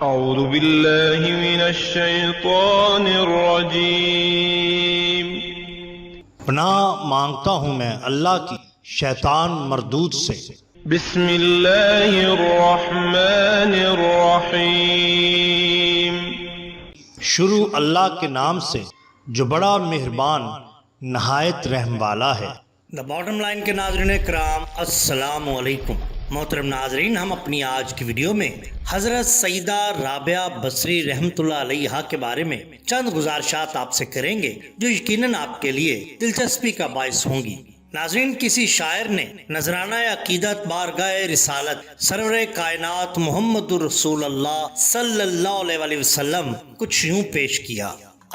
اعوذ باللہ من الشیطان الرجیم۔ پناہ مانگتا ہوں میں اللہ کی شیطان مردود سے۔ بسم اللہ الرحمن الرحیم۔ شروع اللہ کے نام سے جو بڑا مہربان نہایت رحم والا ہے۔ دا باٹم لائن کے ناظرین کرام، السلام علیکم۔ محترم ناظرین، ہم اپنی آج کی ویڈیو میں حضرت سیدہ رابعہ بصری رحمۃ اللہ علیہا کے بارے میں چند گزارشات آپ سے کریں گے جو یقیناً آپ کے لیے دلچسپی کا باعث ہوں گی۔ ناظرین، کسی شاعر نے نذرانہ عقیدت بارگاہ رسالت سرور کائنات محمد رسول اللہ صلی اللہ علیہ وسلم کچھ یوں پیش کیا: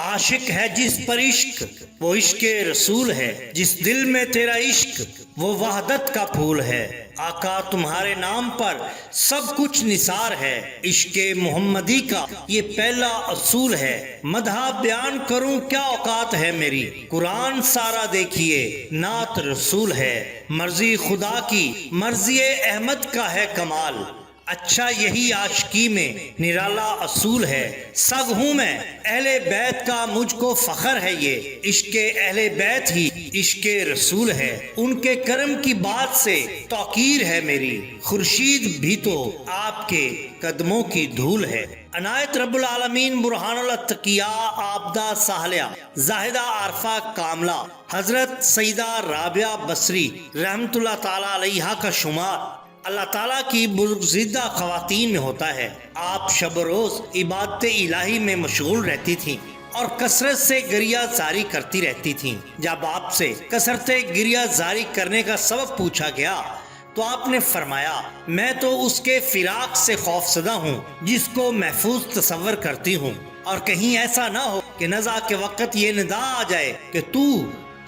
عاشق ہے جس پر عشق وہ عشق رسول ہے، جس دل میں تیرا عشق وہ وحدت کا پھول ہے، آقا تمہارے نام پر سب کچھ نثار ہے، عشق محمدی کا یہ پہلا اصول ہے، مدح بیان کروں کیا اوقات ہے میری، قرآن سارا دیکھیے نعت رسول ہے، مرضی خدا کی مرضی احمد کا ہے کمال، اچھا یہی عاشقی میں نرالا اصول ہے، سگ ہوں میں اہل بیت کا مجھ کو فخر ہے، یہ عشق اہل بیت ہی عشق رسول ہے، ان کے کرم کی بات سے توقیر ہے میری، خورشید بھی تو آپ کے قدموں کی دھول ہے، عنایت رب العالمین برہان الاتقیاء عابدہ ساحلیہ زاہدہ عارفہ کاملہ حضرت سیدہ رابعہ بصری رحمۃ اللہ تعالی علیہا کا شمار اللہ تعالیٰ کی برگزیدہ خواتین میں ہوتا ہے۔ آپ شب و روز عبادت الہی میں مشغول رہتی تھیں اور کثرت سے گریہ زاری کرتی رہتی تھیں۔ جب آپ سے کثرت گریہ زاری کرنے کا سبب پوچھا گیا تو آپ نے فرمایا، میں تو اس کے فراق سے خوفزدہ ہوں جس کو محفوظ تصور کرتی ہوں، اور کہیں ایسا نہ ہو کہ نزع کے وقت یہ ندا آ جائے کہ تو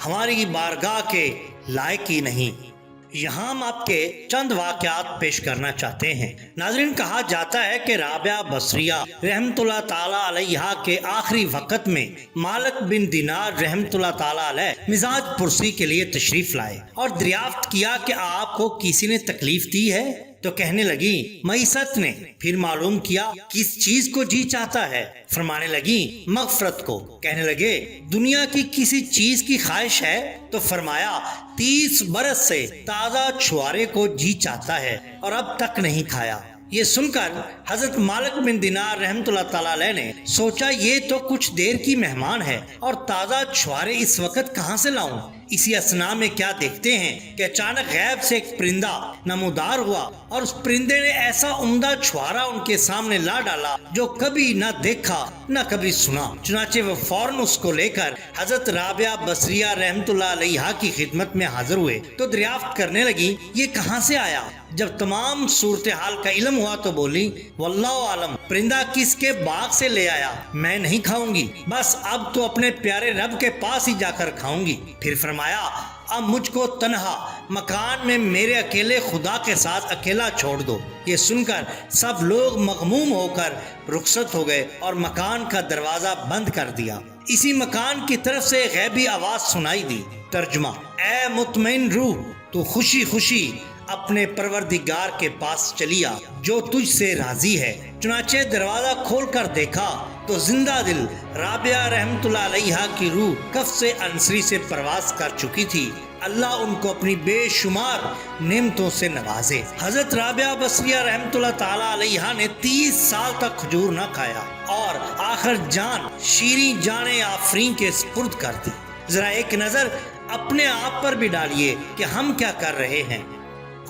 ہماری بارگاہ کے لائق ہی نہیں۔ یہاں ہم آپ کے چند واقعات پیش کرنا چاہتے ہیں۔ ناظرین، کہا جاتا ہے کہ رابعہ بصریہ رحمۃ اللہ تعالی علیہا کے آخری وقت میں مالک بن دینار رحمۃ اللہ تعالی علیہ مزاج پرسی کے لیے تشریف لائے اور دریافت کیا کہ آپ کو کسی نے تکلیف دی ہے؟ تو کہنے لگی معیشت نے۔ پھر معلوم کیا کس چیز کو جی چاہتا ہے؟ فرمانے لگی مغفرت کو۔ کہنے لگے دنیا کی کسی چیز کی خواہش ہے؟ تو فرمایا 30 برس سے تازہ چھوارے کو جی چاہتا ہے اور اب تک نہیں کھایا۔ یہ سن کر حضرت مالک بن دینار رحمۃ اللہ تعالی علیہ نے سوچا یہ تو کچھ دیر کی مہمان ہے اور تازہ چھوارے اس وقت کہاں سے لاؤں؟ اسی اثنا میں کیا دیکھتے ہیں کہ اچانک غیب سے ایک پرندہ نمودار ہوا اور اس پرندے نے ایسا عمدہ چھوارا ان کے سامنے لا ڈالا جو کبھی نہ دیکھا نہ کبھی سنا۔ چنانچہ وہ فوراً اس کو لے کر حضرت رابعہ بصریہ رحمۃ اللہ علیہا کی خدمت میں حاضر ہوئے تو دریافت کرنے لگی یہ کہاں سے آیا؟ جب تمام صورتحال کا علم ہوا تو بولی واللہ عالم، پرندہ کس کے باغ سے لے آیا میں نہیں کھاؤں گی، بس اب تو اپنے پیارے رب کے پاس ہی جا کر کھاؤں گی۔ پھر فرمایا اب مجھ کو تنہا مکان میں میرے اکیلے خدا کے ساتھ اکیلا چھوڑ دو۔ یہ سن کر سب لوگ مغموم ہو کر رخصت ہو گئے اور مکان کا دروازہ بند کر دیا۔ اسی مکان کی طرف سے غیبی آواز سنائی دی۔ ترجمہ: اے مطمئن روح، تو خوشی خوشی اپنے پروردگار کے پاس چلی آ جو تجھ سے راضی ہے۔ چنانچہ دروازہ کھول کر دیکھا تو زندہ دل رابعہ رحمۃ اللہ علیہا کی روح کف سے انصری سے پرواز کر چکی تھی۔ اللہ ان کو اپنی بے شمار نعمتوں سے نوازے۔ حضرت رابعہ بصریہ رحمۃ اللہ تعالی علیہا نے 30 سال تک کھجور نہ کھایا اور آخر جان شیریں جان آفرین کے سپرد کر دی۔ ذرا ایک نظر اپنے آپ پر بھی ڈالیے کہ ہم کیا کر رہے ہیں۔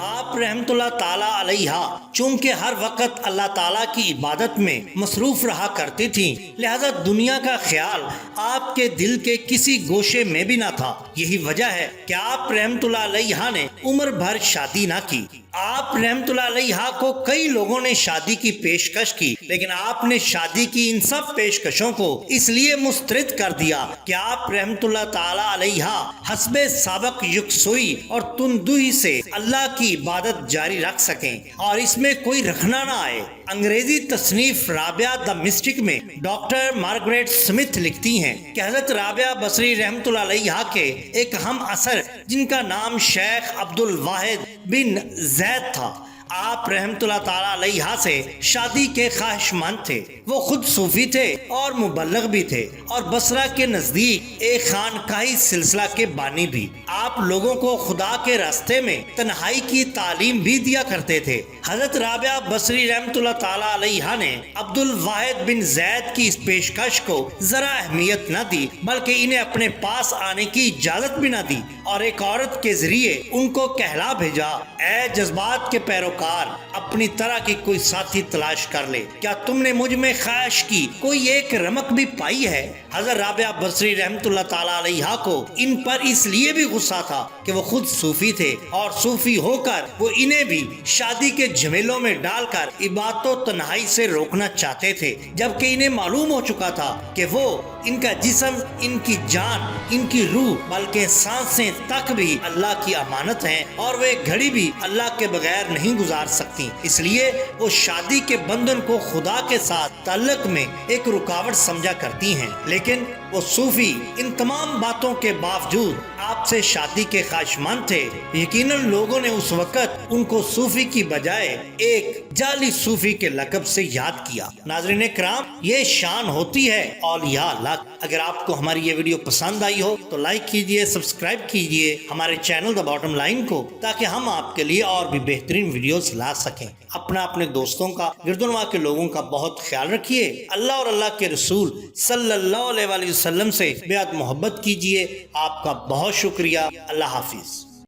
آپ رحمت اللہ تعالیٰ علیہا چونکہ ہر وقت اللہ تعالیٰ کی عبادت میں مصروف رہا کرتی تھیں، لہذا دنیا کا خیال آپ کے دل کے کسی گوشے میں بھی نہ تھا۔ یہی وجہ ہے کہ آپ رحمت اللہ علیہا نے عمر بھر شادی نہ کی۔ آپ رحمت اللہ علیہا کو کئی لوگوں نے شادی کی پیشکش کی، لیکن آپ نے شادی کی ان سب پیشکشوں کو اس لیے مسترد کر دیا کہ آپ رحمت اللہ تعالی علیہا حسب سابق یکسوئی اور تندوئی سے اللہ کی عبادت جاری رکھ سکیں اور اس میں کوئی رکھنا نہ آئے۔ انگریزی تصنیف رابعہ دا مسٹک میں ڈاکٹر مارگریٹ سمتھ لکھتی ہیں کہ حضرت رابعہ بصری رحمت اللہ علیہا کے ایک ہم اثر جن کا نام شیخ عبد الواحد بن زید تھا، آپ رحمت اللہ تعالی علیہ سے شادی کے خواہش مند تھے۔ وہ خود صوفی تھے اور مبلغ بھی تھے اور بصرہ کے نزدیک ایک خانقاہی سلسلہ کے بانی بھی۔ آپ لوگوں کو خدا کے راستے میں تنہائی کی تعلیم بھی دیا کرتے تھے۔ حضرت رابعہ بصری رحمت اللہ تعالی علیہ نے عبد الواحد بن زید کی اس پیشکش کو ذرا اہمیت نہ دی، بلکہ انہیں اپنے پاس آنے کی اجازت بھی نہ دی اور ایک عورت کے ذریعے ان کو کہلا بھیجا، اے جذبات کے پیروکار، اپنی طرح کی کوئی ساتھی تلاش کر لے، کیا تم نے مجھ میں خواہش کی کوئی ایک رمق بھی پائی ہے؟ حضرت رابعہ بصری رحمت اللہ تعالی علیہ کو ان پر اس لیے بھی غصہ تھا کہ وہ خود صوفی تھے اور صوفی ہو کر وہ انہیں بھی شادی کے جھمیلوں میں ڈال کر عبادت و تنہائی سے روکنا چاہتے تھے، جبکہ انہیں معلوم ہو چکا تھا کہ وہ ان کا جسم، ان کی جان، ان کی روح، بلکہ سانسیں تک بھی اللہ کی امانت ہیں اور وہ ایک گھڑی بھی اللہ کے بغیر نہیں گزار سکتی۔ اس لیے وہ شادی کے بندھن کو خدا کے ساتھ تعلق میں ایک رکاوٹ سمجھا کرتی ہیں، لیکن وہ صوفی ان تمام باتوں کے باوجود آپ سے شادی کے خواہشمند تھے۔ یقیناً لوگوں نے اس وقت ان کو صوفی کی بجائے ایک جعلی صوفی کے لقب سے یاد کیا۔ ناظرین کرام، یہ شان ہوتی ہے اولیاء اللہ۔ اگر آپ کو ہماری یہ ویڈیو پسند آئی ہو تو لائک کیجئے، سبسکرائب کیجئے ہمارے چینل دا باٹم لائن کو، تاکہ ہم آپ کے لیے اور بھی بہترین ویڈیوز لا سکیں۔ اپنے دوستوں کا، گردنواں کے لوگوں کا بہت خیال رکھیے۔ اللہ اور اللہ کے رسول صلی اللہ علیہ وسلم سے بیعت محبت کیجئے۔ آپ کا بہت شکریہ۔ اللہ حافظ۔